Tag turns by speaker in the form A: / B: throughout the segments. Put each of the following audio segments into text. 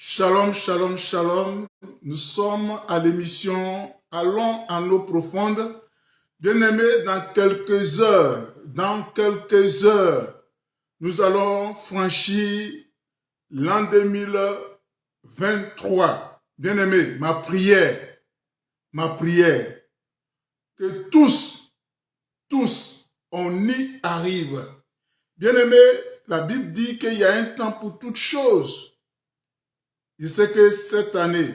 A: Shalom, shalom, shalom. Nous sommes à l'émission Allons en eau profonde. Bien-aimés, dans quelques heures, nous allons franchir l'an 2023. Bien-aimés, ma prière, que tous, on y arrive. Bien-aimés, la Bible dit qu'il y a un temps pour toutes choses. Je sais que cette année,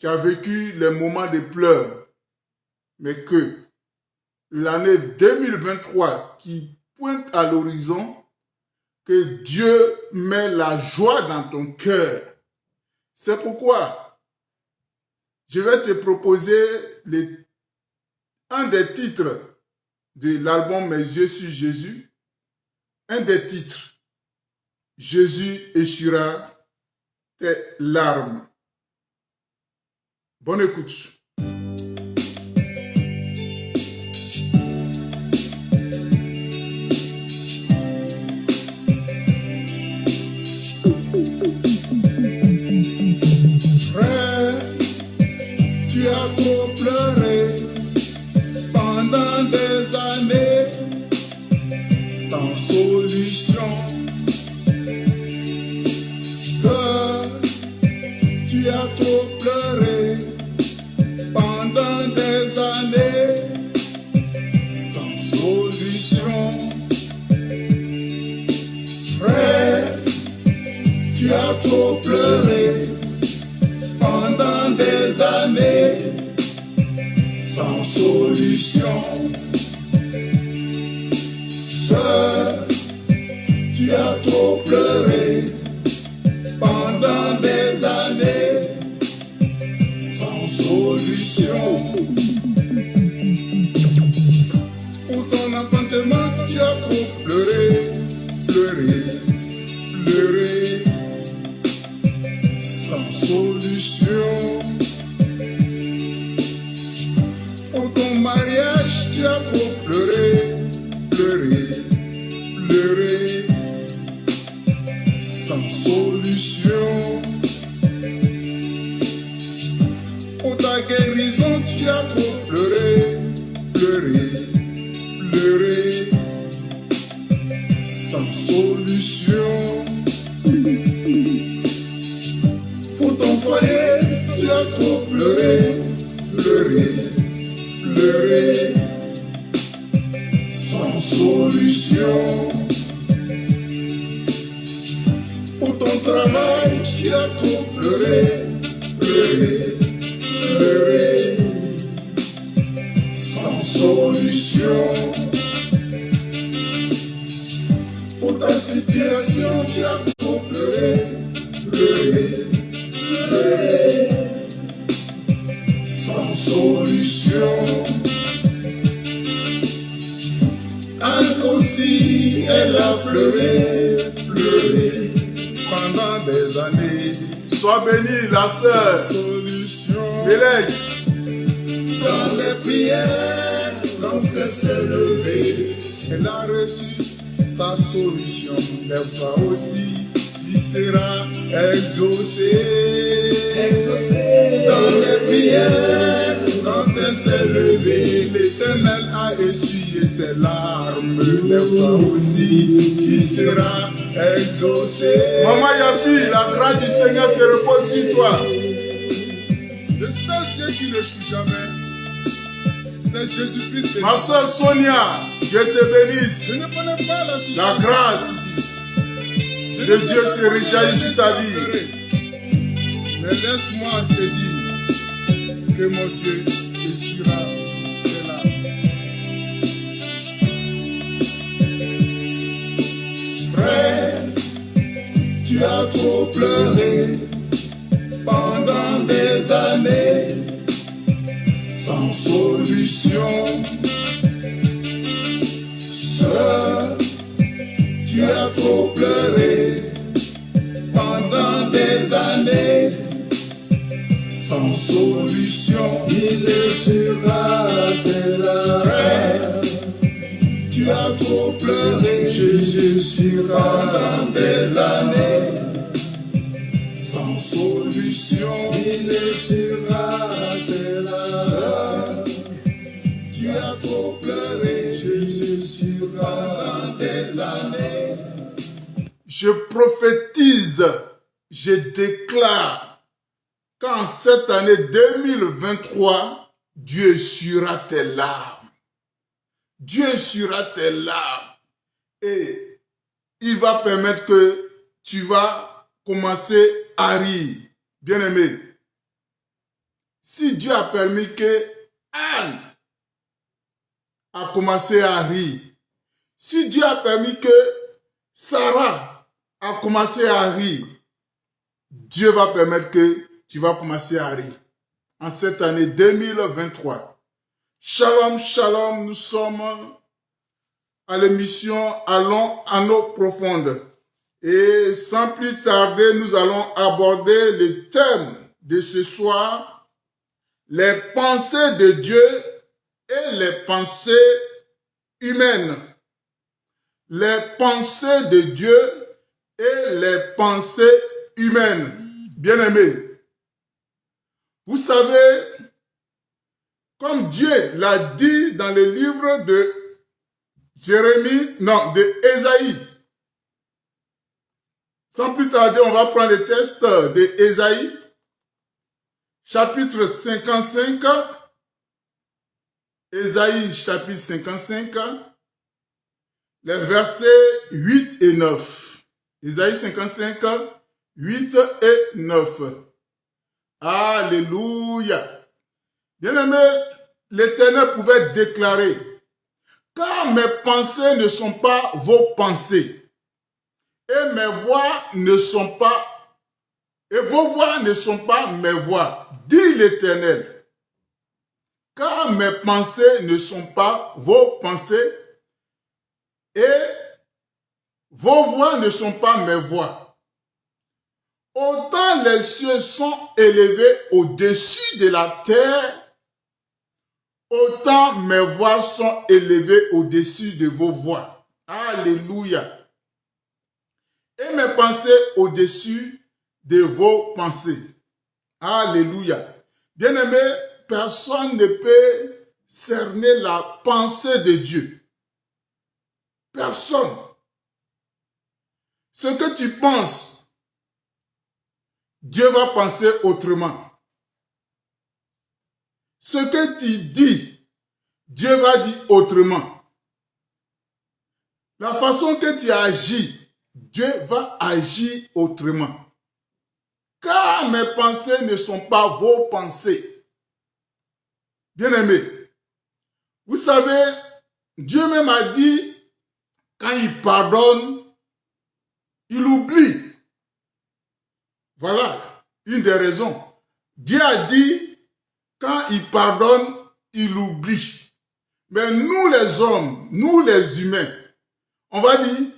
A: tu as vécu les moments de pleurs, mais que l'année 2023 qui pointe à l'horizon, que Dieu met la joie dans ton cœur. C'est pourquoi je vais te proposer un des titres de l'album Mes yeux sur Jésus. Un des titres, Jésus essuiera tes larmes. Bonne écoute. Frère, tu as trop pleuré pendant des années sans solution. Sœur, tu as trop pleuré pendant des années sans solution. Frère, tu as trop pleuré pendant des années sans solution. Sœur, tu as trop pleuré pendant des années sans solution. Pour ton enfantement, tu as trop pleuré sans solution. Pour ton mariage, tu as trop pleuré sans solution. Pour ta guérison, tu as trop pleuré sans solution. Pour ton foyer, tu as trop pleuré sans solution. Pour ton travail, tu as trop pleuré sans solution. Pour ta situation, tu as trop pleuré sans solution. Anne aussi, elle a pleuré pendant des années. Sois bénie, la sœur. Solution. Dans les prières, quand elle s'est levée, elle a reçu sa solution. Des fois aussi, tu seras exaucé. Dans les prières, quand elle s'est levée, l'Éternel a essuyé ses larmes. Des fois aussi, tu seras exaucé. Maman Yafi, la grâce du Seigneur se repose sur toi. Le seul Dieu qui ne joue jamais, c'est Jésus-Christ. Ma soeur Sonia, Dieu te bénisse. Je ne connais pas la grâce de Dieu se réjouit sur ta vie. Mais laisse-moi te dire que mon Dieu essuiera tes larmes. Frère, tu as trop pleuré pendant des années sans solution. Sœur, tu as trop pleuré pendant des années sans solution. Il essuiera tes larmes. Tu as trop pleuré, Jésus essuiera pendant des années je prophétise, je déclare qu'en cette année 2023, Dieu essuiera tes larmes. Dieu essuiera tes larmes. Et il va permettre que tu vas commencer à rire. Bien-aimé, si Dieu a permis que Anne a commencé à rire, si Dieu a permis que Sarah a commencé à rire, Dieu va permettre que tu vas commencer à rire. En cette année 2023. Shalom, shalom, nous sommes à l'émission Allons à l'eau profonde. Et sans plus tarder, nous allons aborder le thème de ce soir, les pensées de Dieu et les pensées humaines. Les pensées de Dieu et les pensées humaines. Bien-aimés, vous savez, comme Dieu l'a dit dans le livre de Ésaïe. Sans plus tarder, on va prendre le texte de Ésaïe, chapitre 55. Ésaïe, chapitre 55, les versets 8 et 9. Ésaïe 55, 8 et 9. Alléluia. Bien-aimé, l'Éternel pouvait déclarer, car mes pensées ne sont pas vos pensées, et mes voix ne sont pas, et vos voix ne sont pas mes voix, dit l'Éternel. Car mes pensées ne sont pas vos pensées, et vos voix ne sont pas mes voix. Autant les cieux sont élevés au-dessus de la terre, autant mes voix sont élevées au-dessus de vos voix. Alléluia. Et mes pensées au-dessus de vos pensées. Alléluia. Bien-aimé, personne ne peut cerner la pensée de Dieu. Personne. Ce que tu penses, Dieu va penser autrement. Ce que tu dis, Dieu va dire autrement. La façon que tu agis, Dieu va agir autrement. Car mes pensées ne sont pas vos pensées. Bien-aimés, vous savez, Dieu même a dit, quand il pardonne, il oublie. Voilà une des raisons. Dieu a dit, quand il pardonne, il oublie. Mais nous les hommes, nous les humains, on va dire,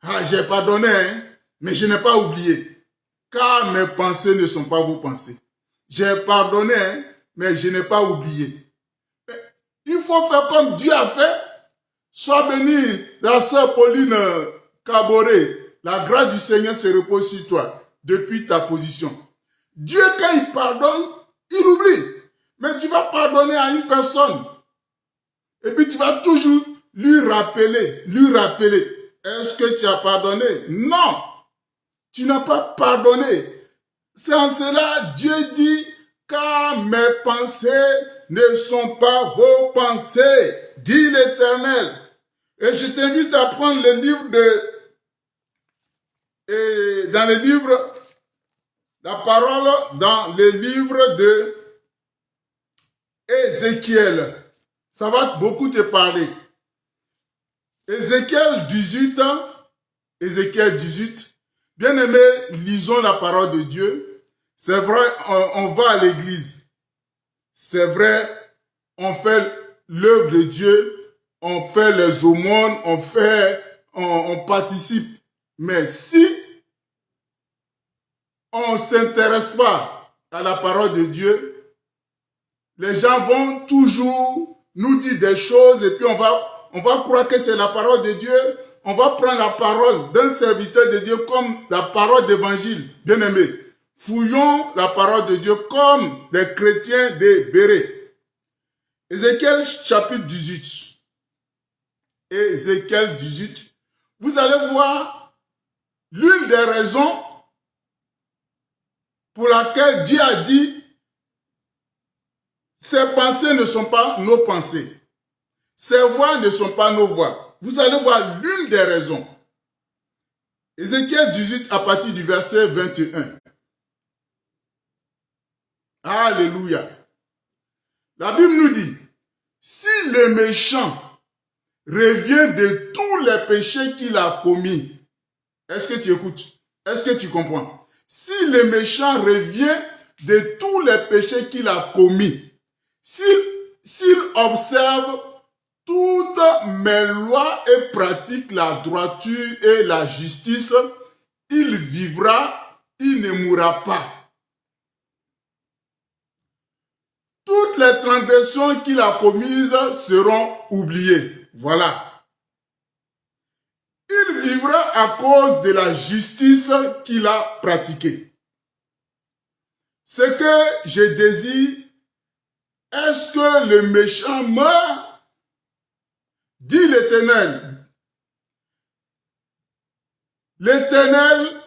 A: ah, j'ai pardonné, hein, mais je n'ai pas oublié. Car mes pensées ne sont pas vos pensées. J'ai pardonné, hein, mais je n'ai pas oublié. Il faut faire comme Dieu a fait. Sois béni, la sœur Pauline Caboret. La grâce du Seigneur se repose sur toi depuis ta position. Dieu, quand il pardonne, il oublie. Mais tu vas pardonner à une personne. Et puis tu vas toujours lui rappeler. Est-ce que tu as pardonné? Non. Tu n'as pas pardonné. C'est en cela, Dieu dit, car mes pensées ne sont pas vos pensées, dit l'Éternel. Et je t'invite à prendre le livre dans le livre, la parole dans le livre de Ézéchiel. Ça va beaucoup te parler. Ézéchiel 18, bien-aimé, lisons la parole de Dieu. C'est vrai, on va à l'église. C'est vrai, on fait l'œuvre de Dieu, on fait les aumônes, on participe. Mais si on ne s'intéresse pas à la parole de Dieu, les gens vont toujours nous dire des choses et puis on va croire que c'est la parole de Dieu. On va prendre la parole d'un serviteur de Dieu comme la parole d'évangile. Bien-aimé, fouillons la parole de Dieu comme les chrétiens de Béret. Ézéchiel chapitre 18. Ézéchiel 18. Vous allez voir l'une des raisons pour laquelle Dieu a dit ses pensées ne sont pas nos pensées, ses voix ne sont pas nos voix. Vous allez voir l'une des raisons. Ézéchiel 18 à partir du verset 21. Alléluia. La Bible nous dit, si le méchant revient de tous les péchés qu'il a commis, est-ce que tu écoutes? Est-ce que tu comprends? Si le méchant revient de tous les péchés qu'il a commis, s'il observe toutes mes lois et pratique la droiture et la justice, il vivra, il ne mourra pas. Toutes les transgressions qu'il a commises seront oubliées. Voilà. Il vivra à cause de la justice qu'il a pratiquée. Ce que je désire, est-ce que le méchant meurt? Dit l'Éternel. L'Éternel,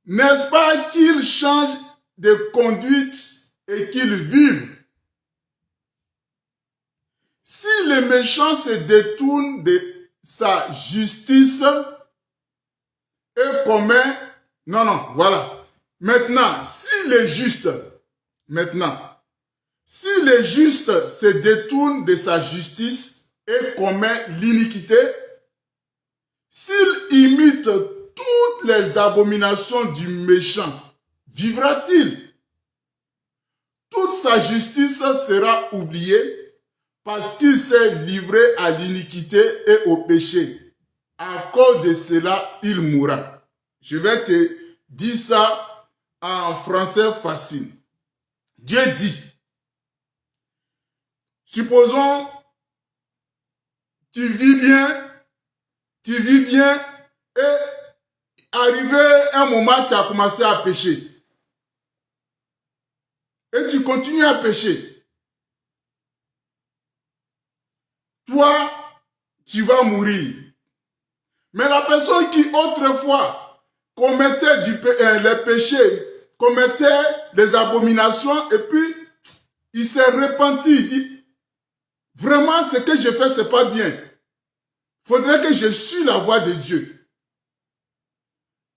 A: n'est-ce pas qu'il change de conduite et qu'il vive? Si le méchant se détourne de sa justice et commet... Non, voilà. Maintenant, si le juste se détourne de sa justice et commet l'iniquité, s'il imite toutes les abominations du méchant, vivra-t-il? Toute sa justice sera oubliée parce qu'il s'est livré à l'iniquité et au péché. À cause de cela, il mourra. Je vais te dire ça en français facile. Dieu dit, supposons, tu vis bien et arrivé un moment, tu as commencé à pécher. Et tu continues à pécher. Toi, tu vas mourir. Mais la personne qui autrefois commettait les péchés, commettait des abominations, et puis il s'est repenti, il dit, vraiment ce que je fais, c'est pas bien. Il faudrait que je suive la voie de Dieu.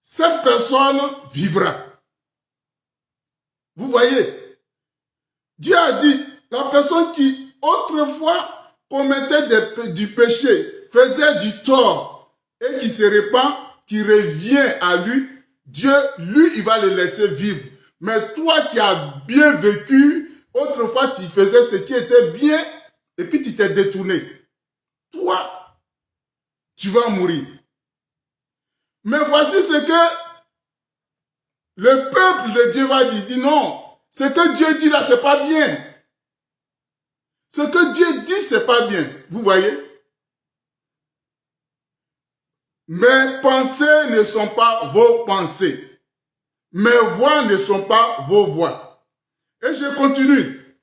A: Cette personne vivra. Vous voyez, Dieu a dit, la personne qui autrefois commettait du péché, faisait du tort et qui se répand, qui revient à lui, Dieu, lui, il va le laisser vivre. Mais toi qui as bien vécu, autrefois tu faisais ce qui était bien et puis tu t'es détourné. Toi, tu vas mourir. Mais voici ce que le peuple de Dieu va dire. Il dit non, ce que Dieu dit là, c'est pas bien. Ce que Dieu dit, c'est pas bien. Vous voyez? Mes pensées ne sont pas vos pensées. Mes voix ne sont pas vos voix. Et je continue.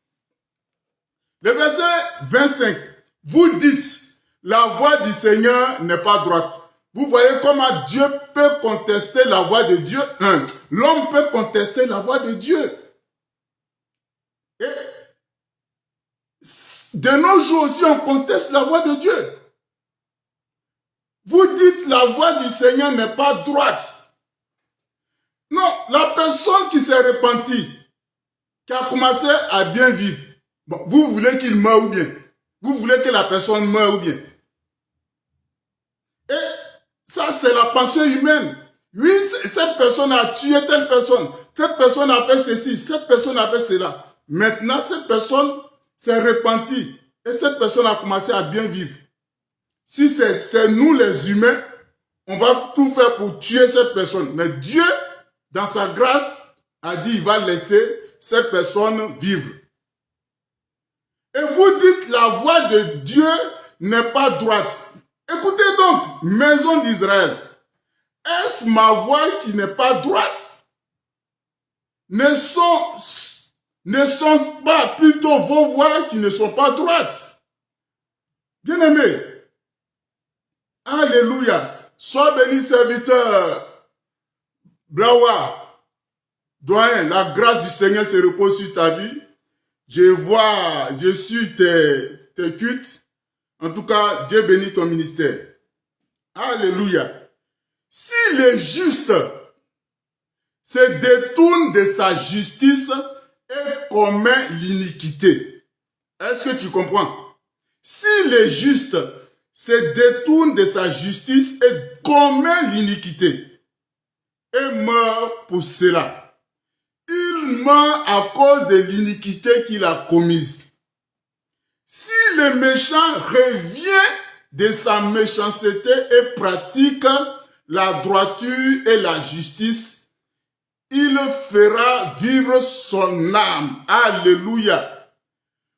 A: Le verset 25. Vous dites, la voix du Seigneur n'est pas droite. Vous voyez comment Dieu peut contester la voix de Dieu. L'homme peut contester la voix de Dieu. Et de nos jours aussi, on conteste la voix de Dieu. Vous dites la voix du Seigneur n'est pas droite. Non, la personne qui s'est repentie, qui a commencé à bien vivre, bon, vous voulez qu'il meure ou bien? Vous voulez que la personne meure ou bien? Et ça, c'est la pensée humaine. Oui, cette personne a tué telle personne. Cette personne a fait ceci. Cette personne a fait cela. Maintenant, cette personne s'est repentie. Et cette personne a commencé à bien vivre. Si c'est nous les humains, on va tout faire pour tuer cette personne. Mais Dieu, dans sa grâce, a dit qu'il va laisser cette personne vivre. Et vous dites la voix de Dieu n'est pas droite. Écoutez donc, maison d'Israël, est-ce ma voix qui n'est pas droite? Ne sont pas plutôt vos voix qui ne sont pas droites? Bien-aimés, alléluia. Sois béni, serviteur. Blawa, doyen, la grâce du Seigneur se repose sur ta vie. Je suis tes cultes. En tout cas, Dieu bénit ton ministère. Alléluia. Si le juste se détourne de sa justice et commet l'iniquité. Est-ce que tu comprends? Si le juste se détourne de sa justice et commet l'iniquité et meurt pour cela, il meurt à cause de l'iniquité qu'il a commise. Si le méchant revient de sa méchanceté et pratique la droiture et la justice, il fera vivre son âme. Alléluia.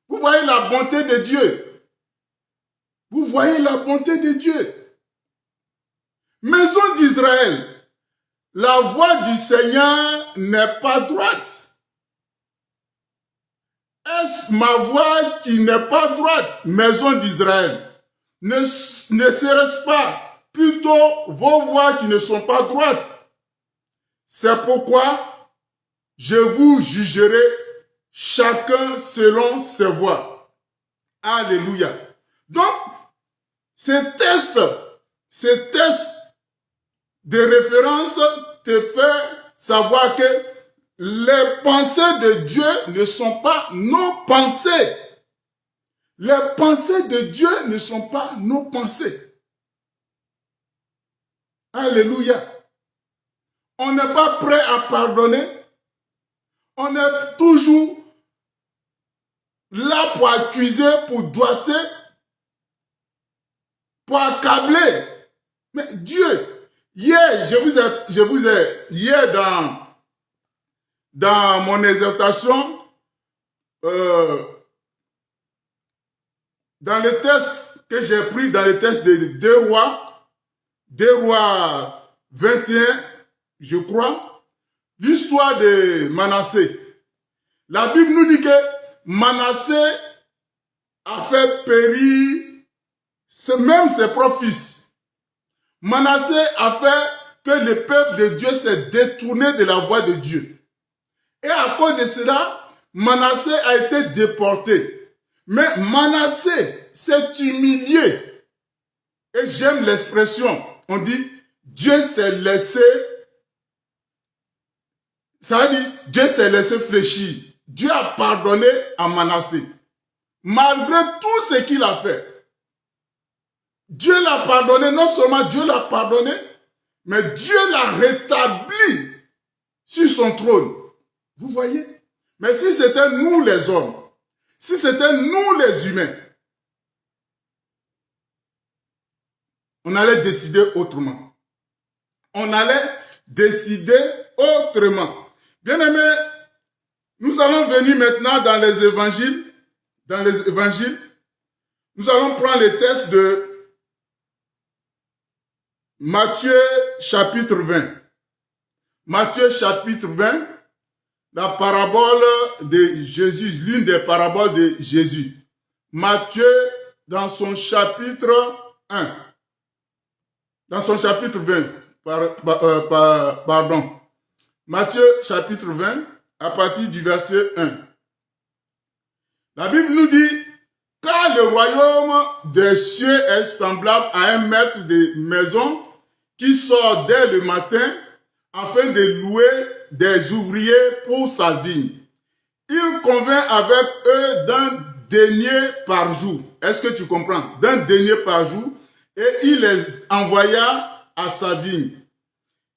A: Vous voyez la bonté de Dieu. Vous voyez la bonté de Dieu. Maison d'Israël, la voie du Seigneur n'est pas droite. Est-ce ma voie qui n'est pas droite, maison d'Israël? Ne serait-ce pas plutôt vos voies qui ne sont pas droites? C'est pourquoi je vous jugerai chacun selon ses voies. Alléluia. Donc, ces tests de référence te fait savoir que les pensées de Dieu ne sont pas nos pensées. Les pensées de Dieu ne sont pas nos pensées. Alléluia. On n'est pas prêt à pardonner. On est toujours là pour accuser, pour doiter, pour accabler. Mais Dieu, hier, hier dans mon exhortation, dans le texte que j'ai pris, dans le texte de 2 Rois 21, je crois, l'histoire de Manassé. La Bible nous dit que Manassé a fait périr même ses propres fils. Manassé a fait que le peuple de Dieu s'est détourné de la voie de Dieu. Et à cause de cela, Manassé a été déporté. Mais Manassé s'est humilié. Et j'aime l'expression, on dit, Dieu s'est laissé. Ça veut dire, Dieu s'est laissé fléchir. Dieu a pardonné à Manassé. Malgré tout ce qu'il a fait. Dieu l'a pardonné. Non seulement Dieu l'a pardonné, mais Dieu l'a rétabli sur son trône. Vous voyez? Mais si c'était nous les hommes, si c'était nous les humains, on allait décider autrement. On allait décider autrement. Bien-aimés, nous allons venir maintenant dans les évangiles. Dans les évangiles, nous allons prendre les textes de Matthieu chapitre 20. Matthieu chapitre 20, la parabole de Jésus, l'une des paraboles de Jésus. Matthieu dans son chapitre 1. Dans son chapitre 20, pardon. Matthieu chapitre 20, à partir du verset 1. La Bible nous dit, car le royaume des cieux est semblable à un maître de maison qui sort dès le matin afin de louer des ouvriers pour sa vigne. Il convient avec eux d'un denier par jour. Est-ce que tu comprends? D'un denier par jour. Et il les envoya à sa vigne.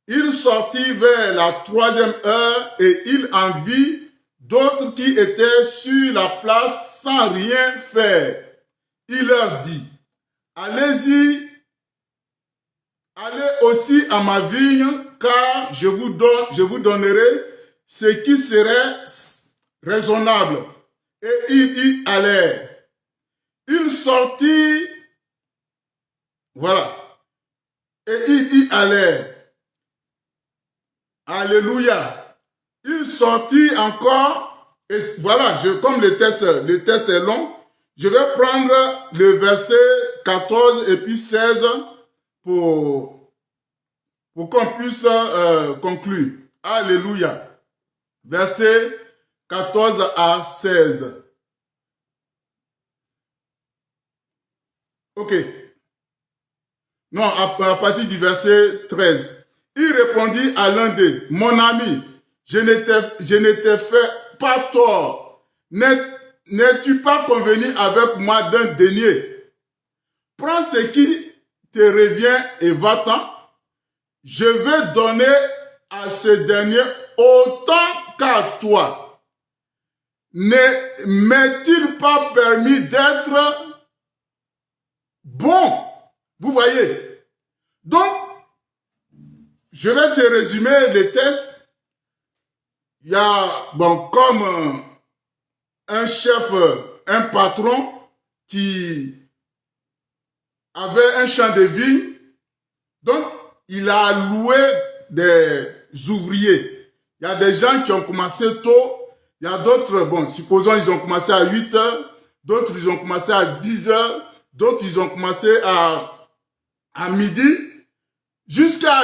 A: Il sortit vers la 3e heure et il en vit d'autres qui étaient sur la place sans rien faire. Il leur dit, allez-y, allez aussi à ma vigne, car je vous donnerai ce qui serait raisonnable. Et ils y allèrent. Il sortit, voilà, et ils y allèrent. Alléluia. Il sortit encore, et voilà, comme le texte est long, je vais prendre le verset 14 et puis 16 pour pour qu'on puisse conclure. Alléluia. Versets 14 à 16. Ok. Non, à partir du verset 13. Il répondit à l'un d'eux, mon ami, je ne t'ai fait pas tort. N'es-tu pas convenu avec moi d'un denier? Prends ce qui te revient et va-t'en. Je vais donner à ce dernier autant qu'à toi. Ne m'est-il pas permis d'être bon? Vous voyez? Donc, je vais te résumer les tests. Il y a, bon, comme un chef, un patron qui avait un champ de vigne. Donc, il a loué des ouvriers. Il y a des gens qui ont commencé tôt. Il y a d'autres, bon, supposons ils ont commencé à 8 heures. D'autres, ils ont commencé à 10 heures. D'autres, ils ont commencé à midi. Jusqu'à,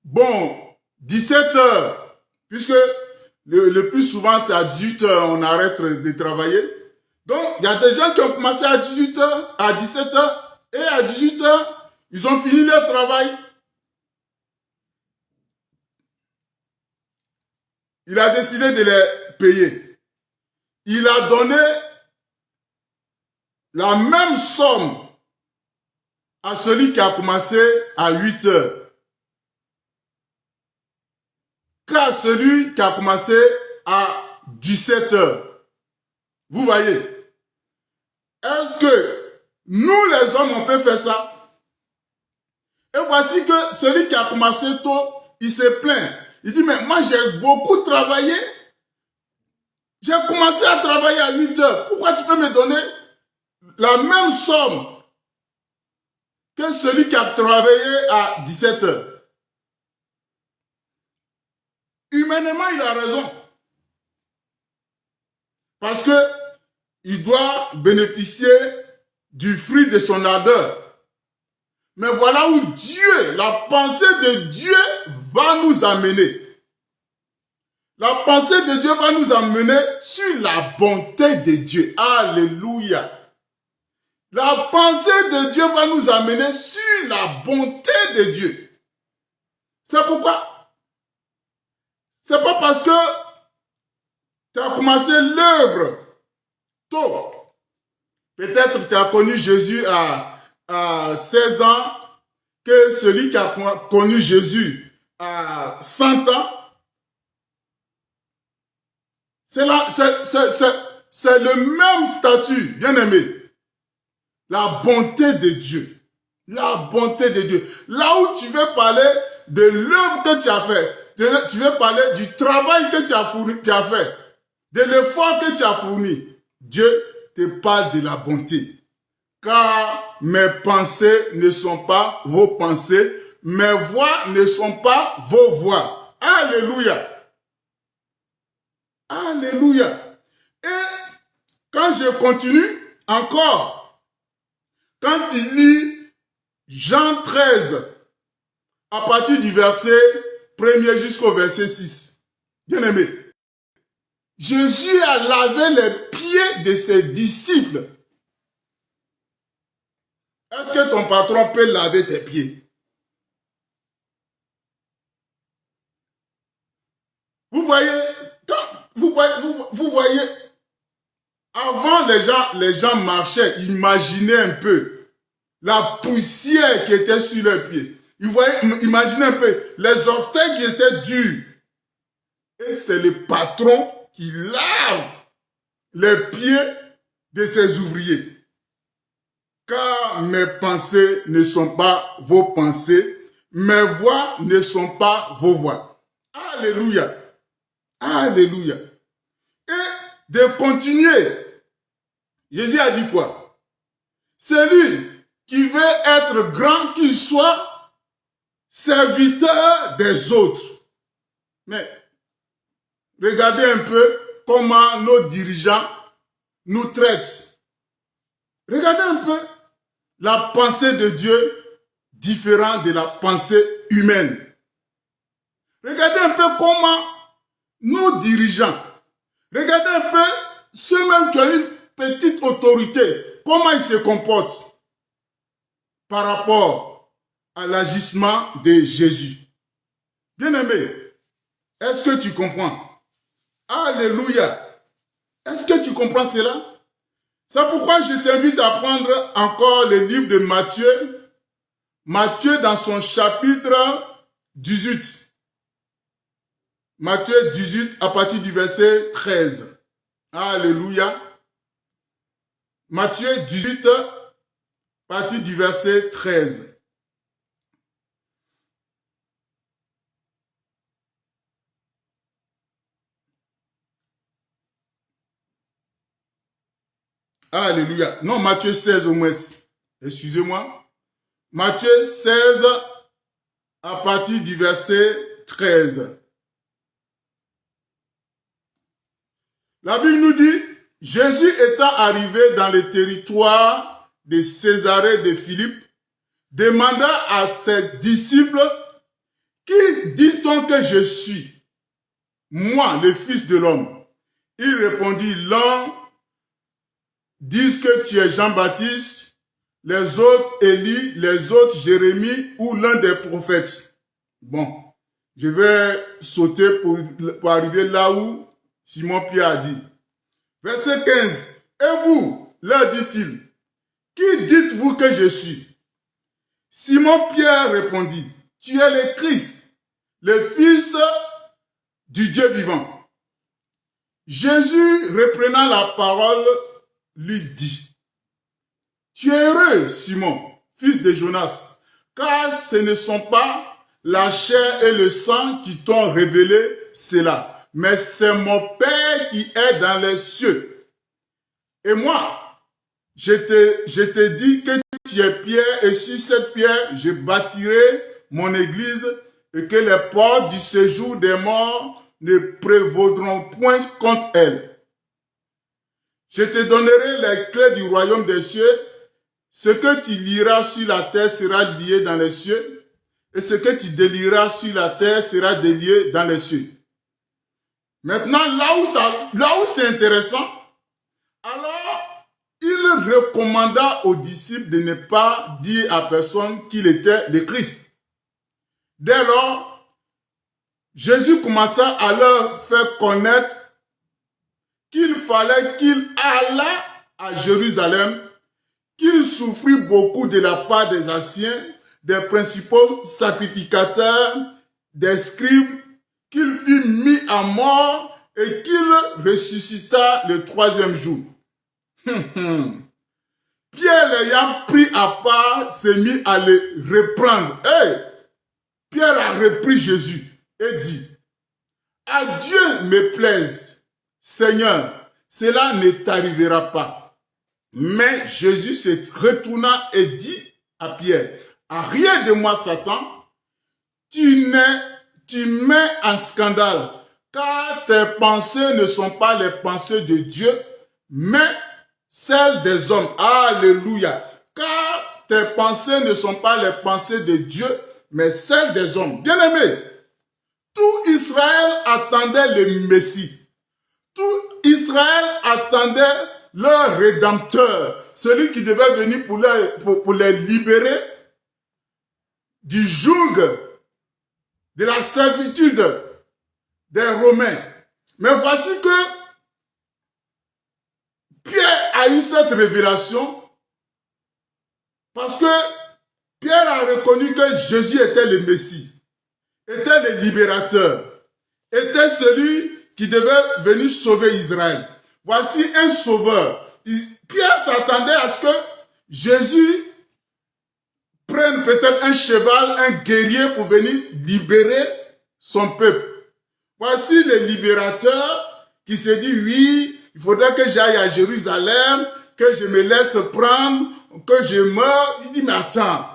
A: bon, 17 heures. Puisque le plus souvent, c'est à 18 heures, on arrête de travailler. Donc, il y a des gens qui ont commencé à 18 heures, à 17 heures. Et à 18 heures, ils ont fini leur travail. Il a décidé de les payer. Il a donné la même somme à celui qui a commencé à 8 heures qu'à celui qui a commencé à 17 heures. Vous voyez? Est-ce que nous, les hommes, on peut faire ça? Et voici que celui qui a commencé tôt, il se plaint. Il dit, mais moi, j'ai beaucoup travaillé. J'ai commencé à travailler à 8 heures. Pourquoi tu peux me donner la même somme que celui qui a travaillé à 17 heures? Humainement, il a raison. Parce que il doit bénéficier du fruit de son ardeur. Mais voilà où Dieu, la pensée de Dieu va nous amener. La pensée de Dieu va nous amener sur la bonté de Dieu. Alléluia. La pensée de Dieu va nous amener sur la bonté de Dieu. C'est pourquoi? C'est pas parce que tu as commencé l'œuvre tôt. Peut-être que tu as connu Jésus à 16 ans, que celui qui a connu Jésus à 100 ans, c'est le même statut, bien aimé. La bonté de Dieu. La bonté de Dieu. Là où tu veux parler de l'œuvre que tu as fait, tu veux parler du travail que tu as fait, de l'effort que tu as fourni, Dieu te parle de la bonté. Car mes pensées ne sont pas vos pensées, mes voix ne sont pas vos voix. Alléluia. Alléluia. Et quand je continue encore, quand il lit Jean 13, à partir du verset 1er jusqu'au verset 6, bien aimé, Jésus a lavé les pieds de ses disciples. Est-ce que ton patron peut laver tes pieds? Vous voyez, vous voyez, avant les gens marchaient, imaginaient un peu la poussière qui était sur leurs pieds. Imaginez un peu les orteils qui étaient durs. Et c'est le patron qui lave les pieds de ses ouvriers. Car mes pensées ne sont pas vos pensées, mes voix ne sont pas vos voix. Alléluia. Alléluia. Et de continuer, Jésus a dit quoi? Celui qui veut être grand, qu'il soit serviteur des autres. Mais regardez un peu comment nos dirigeants nous traitent. Regardez un peu la pensée de Dieu différente de la pensée humaine. Regardez un peu comment nos dirigeants, regardez un peu ceux-mêmes qui ont une petite autorité, comment ils se comportent par rapport à l'agissement de Jésus. Bien-aimé, est-ce que tu comprends? Alléluia! Est-ce que tu comprends cela? C'est pourquoi je t'invite à prendre encore le livre de Matthieu. Matthieu dans son chapitre 18. Matthieu 18 à partir du verset 13. Alléluia. Matthieu 18 à partir du verset 13. Alléluia. Non, Matthieu 16 au moins. Excusez-moi. Matthieu 16 à partir du verset 13. La Bible nous dit, Jésus étant arrivé dans le territoire de Césarée de Philippe, demanda à ses disciples, qui dit-on que je suis? Moi, le Fils de l'homme. Il répondit, l'un disent que tu es Jean-Baptiste, les autres Élie, les autres Jérémie ou l'un des prophètes. Bon, je vais sauter pour arriver là où Simon-Pierre a dit. Verset 15. Et vous, leur dit-il, qui dites-vous que je suis? Simon-Pierre répondit, tu es le Christ, le Fils du Dieu vivant. Jésus, reprenant la parole, lui dit, tu es heureux, Simon, fils de Jonas, car ce ne sont pas la chair et le sang qui t'ont révélé cela, mais c'est mon Père qui est dans les cieux. Et moi, je te dis que tu es Pierre, et sur cette pierre, je bâtirai mon église, et que les portes du séjour des morts ne prévaudront point contre elle. Je te donnerai les clés du royaume des cieux. Ce que tu liras sur la terre sera lié dans les cieux, et ce que tu délieras sur la terre sera délié dans les cieux. Maintenant, là où c'est intéressant, alors, il recommanda aux disciples de ne pas dire à personne qu'il était le Christ. Dès lors, Jésus commença à leur faire connaître qu'il fallait qu'il allât à Jérusalem, qu'il souffrit beaucoup de la part des anciens, des principaux sacrificateurs, des scribes, qu'il fut mis à mort et qu'il ressuscita le troisième jour. Pierre l'ayant pris à part, s'est mis à le reprendre. Pierre a repris Jésus et dit, à Dieu me plaise, Seigneur, cela ne t'arrivera pas. Mais Jésus se retourna et dit à Pierre, arrière de moi, Satan, tu mets en scandale, car tes pensées ne sont pas les pensées de Dieu, mais celles des hommes. Alléluia. Car tes pensées ne sont pas les pensées de Dieu, mais celles des hommes. Bien-aimés, tout Israël attendait le Messie. Tout Israël attendait leur Rédempteur, celui qui devait venir pour les libérer du joug de la servitude des Romains. Mais voici que Pierre a eu cette révélation parce que Pierre a reconnu que Jésus était le Messie, était le libérateur, était celui qui devait venir sauver Israël. Voici un sauveur. Pierre s'attendait à ce que Jésus prenne peut-être un cheval, un guerrier pour venir libérer son peuple. Voici le libérateur qui se dit, oui, il faudrait que j'aille à Jérusalem, que je me laisse prendre, que je meure. Il dit, mais attends.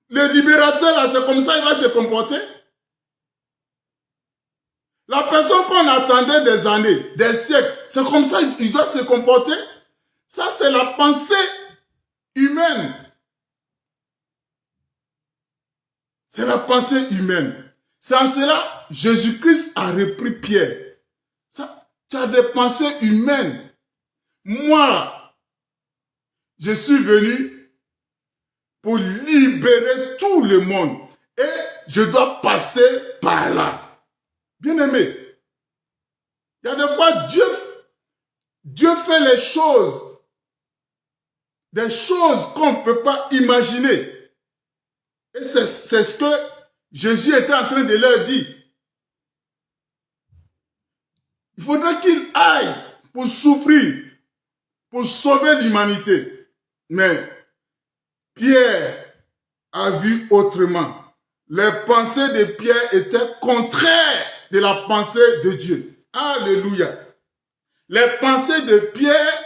A: Le libérateur, là, c'est comme ça il va se comporter. La personne qu'on attendait des années, des siècles, c'est comme ça il doit se comporter. Ça, c'est la pensée humaine. C'est la pensée humaine. C'est en cela, Jésus-Christ a repris Pierre. Ça, tu as des pensées humaines. Moi, là, je suis venu pour libérer tout le monde. Et je dois passer par là. Bien-aimé, il y a des fois, Dieu fait les choses, des choses qu'on ne peut pas imaginer. Et c'est ce que Jésus était en train de leur dire. Il faudrait qu'il aille pour souffrir, pour sauver l'humanité. Mais Pierre a vu autrement. Les pensées de Pierre étaient contraires de la pensée de Dieu. Alléluia. Les pensées de Pierre,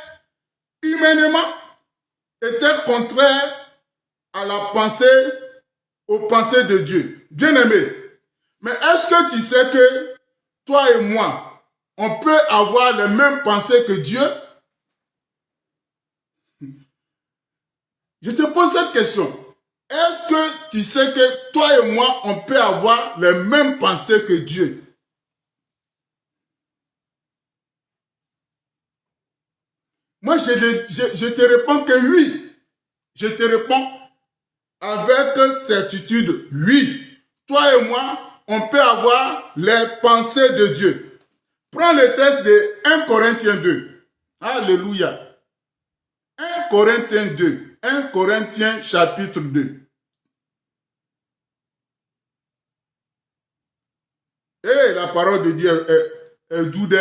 A: humainement, étaient contraires à la pensée, aux pensées de Dieu. Bien-aimé, mais est-ce que tu sais que toi et moi, on peut avoir les mêmes pensées que Dieu? Je te pose cette question. Est-ce que tu sais que toi et moi, on peut avoir les mêmes pensées que Dieu? Moi, je te réponds que oui. Je te réponds avec certitude, oui. Toi et moi, on peut avoir les pensées de Dieu. Prends le texte de 1 Corinthiens 2. Alléluia. 1 Corinthiens 2. 1 Corinthiens chapitre 2. Et la parole de Dieu est douce.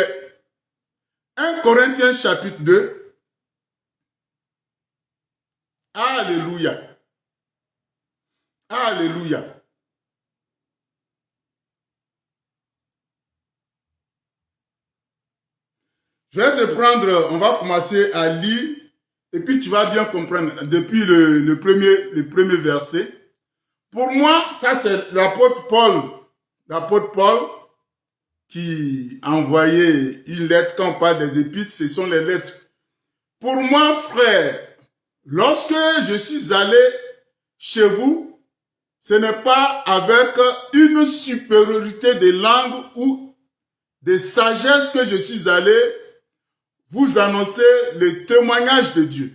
A: 1 Corinthiens chapitre 2. Alléluia. Alléluia. Je vais te prendre, on va commencer à lire, et puis tu vas bien comprendre depuis le premier verset. Pour moi, ça c'est l'apôtre Paul qui a envoyé une lettre. Quand on parle des épîtres, ce sont les lettres. Pour moi, frère, lorsque je suis allé chez vous, ce n'est pas avec une supériorité de langue ou de sagesse que je suis allé vous annoncer le témoignage de Dieu.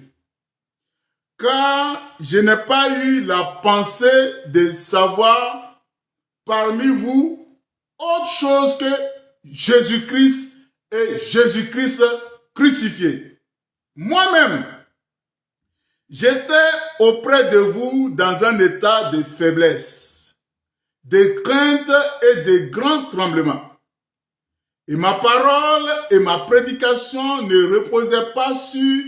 A: Car je n'ai pas eu la pensée de savoir parmi vous autre chose que Jésus-Christ et Jésus-Christ crucifié. Moi-même, j'étais auprès de vous dans un état de faiblesse, de crainte et de grand tremblement. Et ma parole et ma prédication ne reposaient pas sur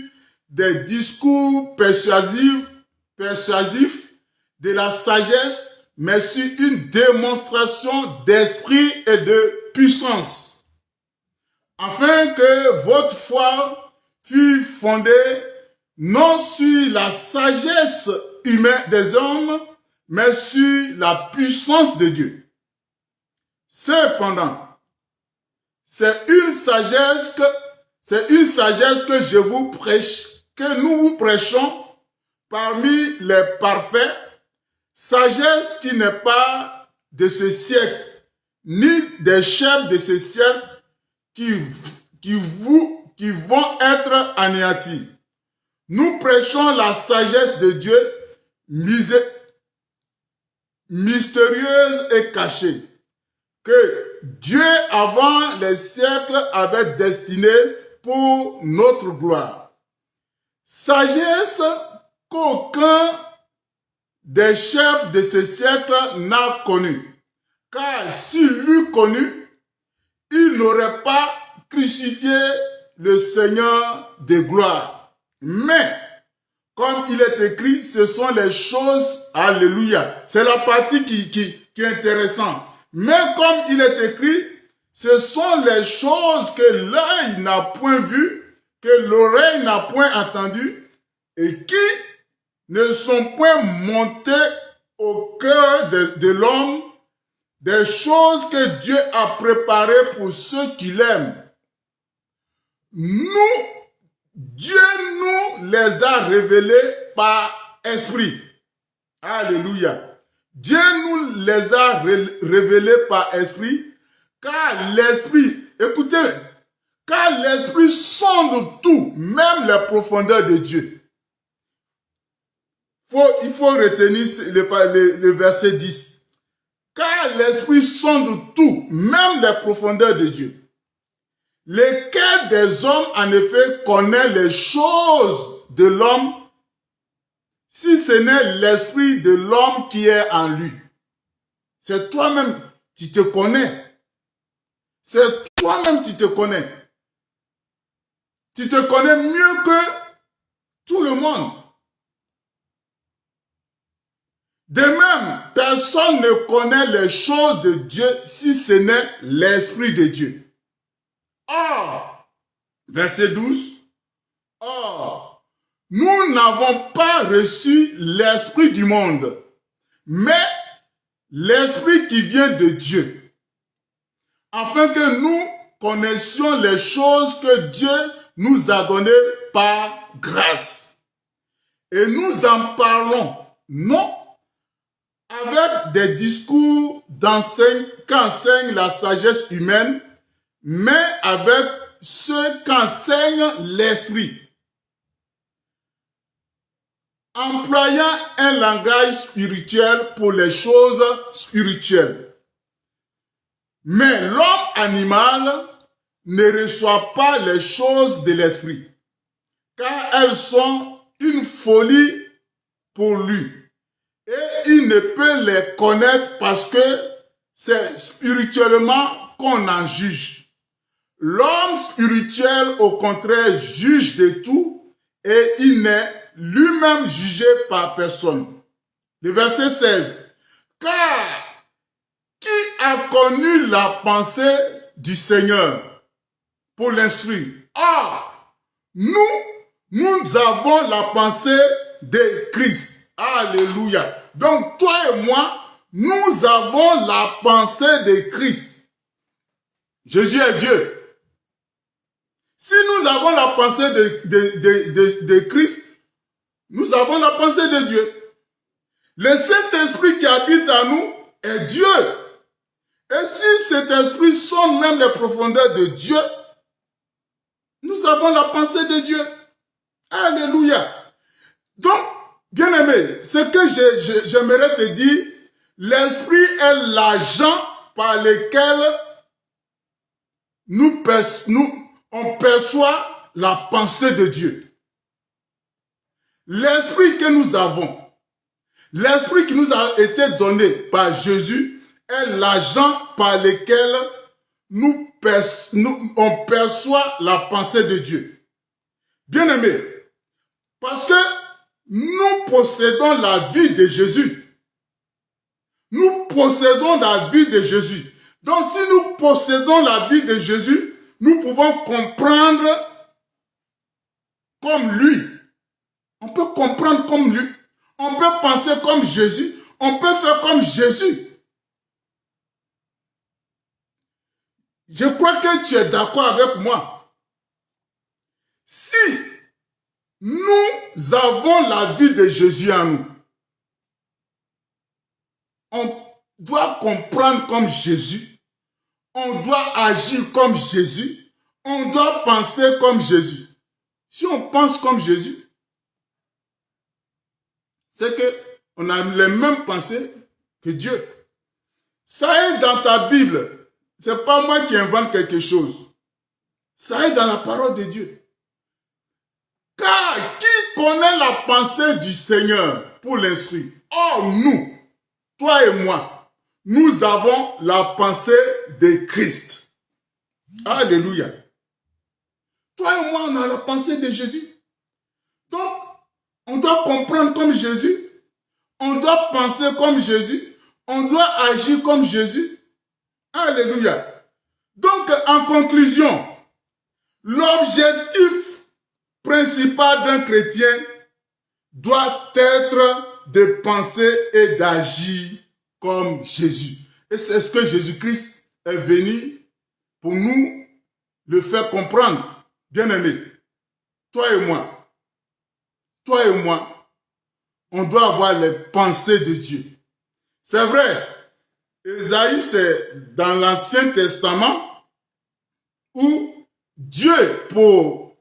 A: des discours persuasifs de la sagesse, mais sur une démonstration d'esprit et de puissance, afin que votre foi fût fondée non sur la sagesse humaine des hommes, mais sur la puissance de Dieu. Cependant, c'est une sagesse que je vous prêche, que nous vous prêchons parmi les parfaits, sagesse qui n'est pas de ce siècle, ni des chefs de ce siècle qui vont être anéantis. Nous prêchons la sagesse de Dieu mystérieuse et cachée, que Dieu avant les siècles avait destiné pour notre gloire. Sagesse qu'aucun des chefs de ce siècle n'a connue. Car s'il l'eût connu, il n'aurait pas crucifié le Seigneur de gloire. Mais, comme il est écrit, ce sont les choses, alléluia. C'est la partie qui est intéressante. Mais comme il est écrit, ce sont les choses que l'œil n'a point vues, que l'oreille n'a point entendues, et qui ne sont point montées au cœur de l'homme, des choses que Dieu a préparées pour ceux qui l'aiment. Nous Dieu nous les a révélés par esprit. Alléluia. Dieu nous les a révélés par esprit, car l'esprit, écoutez, car l'esprit sonde tout, même les profondeurs de Dieu. Il faut retenir le verset 10. Car l'esprit sonde tout, même les profondeurs de Dieu. Lequel des hommes, en effet, connaît les choses de l'homme, si ce n'est l'esprit de l'homme qui est en lui? C'est toi-même qui te connais. C'est toi-même qui te connais. Tu te connais mieux que tout le monde. De même, personne ne connaît les choses de Dieu si ce n'est l'Esprit de Dieu. Or, verset 12, or, nous n'avons pas reçu l'Esprit du monde, mais l'Esprit qui vient de Dieu, afin que nous connaissions les choses que Dieu nous a données par grâce. Et nous en parlons, non avec des discours qu'enseigne la sagesse humaine, mais avec ce qu'enseigne l'Esprit, employant un langage spirituel pour les choses spirituelles. Mais l'homme animal ne reçoit pas les choses de l'Esprit, car elles sont une folie pour lui. Et il ne peut les connaître parce que c'est spirituellement qu'on en juge. L'homme spirituel, au contraire, juge de tout et il n'est lui-même jugé par personne. Le verset 16. Car qui a connu la pensée du Seigneur pour l'instruire? Ah, nous avons la pensée de Christ. Alléluia. Donc, toi et moi, nous avons la pensée de Christ. Jésus est Dieu. Si nous avons la pensée de Christ, nous avons la pensée de Dieu. Le Saint-Esprit qui habite en nous est Dieu. Et si cet esprit sonde même les profondeurs de Dieu, nous avons la pensée de Dieu. Alléluia. Donc, bien-aimé, ce que j'aimerais te dire, l'esprit est l'agent par lequel on perçoit la pensée de Dieu. L'esprit que nous avons, l'esprit qui nous a été donné par Jésus est l'agent par lequel on perçoit la pensée de Dieu. Bien-aimé, parce que nous possédons la vie de Jésus. Nous possédons la vie de Jésus. Donc si nous possédons la vie de Jésus, nous pouvons comprendre comme lui. On peut comprendre comme lui. On peut penser comme Jésus. On peut faire comme Jésus. Je crois que tu es d'accord avec moi. Si nous avons la vie de Jésus en nous, on doit comprendre comme Jésus, on doit agir comme Jésus, on doit penser comme Jésus. Si on pense comme Jésus, c'est qu'on a les mêmes pensées que Dieu. Ça est dans ta Bible. C'est pas moi qui invente quelque chose. Ça est dans la parole de Dieu. Car qui connaît la pensée du Seigneur pour l'instruire? Or, nous, toi et moi, nous avons la pensée de Christ. Alléluia. Toi et moi, on a la pensée de Jésus. Donc, on doit comprendre comme Jésus. On doit penser comme Jésus. On doit agir comme Jésus. Alléluia. Donc, en conclusion, l'objectif principal d'un chrétien doit être de penser et d'agir comme Jésus. Et c'est ce que Jésus-Christ est venu pour nous le faire comprendre. Bien-aimé, toi et moi, on doit avoir les pensées de Dieu. C'est vrai, Ésaïe, c'est dans l'Ancien Testament où Dieu, pour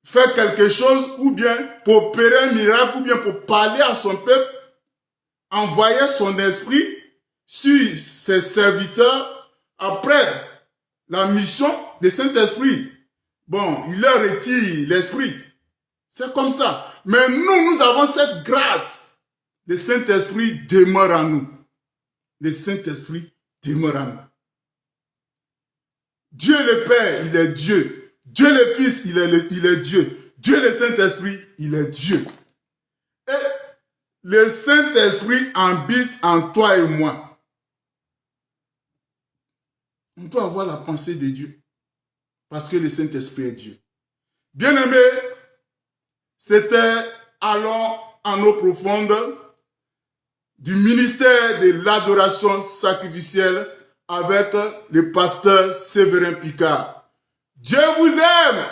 A: faire quelque chose, ou bien pour opérer un miracle, ou bien pour parler à son peuple, envoyait son esprit sur ses serviteurs après la mission de Saint-Esprit. Bon, il leur retire l'esprit. C'est comme ça. Mais nous avons cette grâce. Le Saint-Esprit demeure en nous. Le Saint-Esprit demeure en nous. Dieu le Père, il est Dieu. Dieu le Fils, il est Dieu. Dieu le Saint-Esprit, il est Dieu. Et le Saint-Esprit habite en toi et moi. On doit avoir la pensée de Dieu. Parce que le Saint-Esprit est Dieu. Bien-aimés, c'était Allons en eau profonde du ministère de l'adoration sacrificielle avec le pasteur Séverin Picard. Dieu vous aime!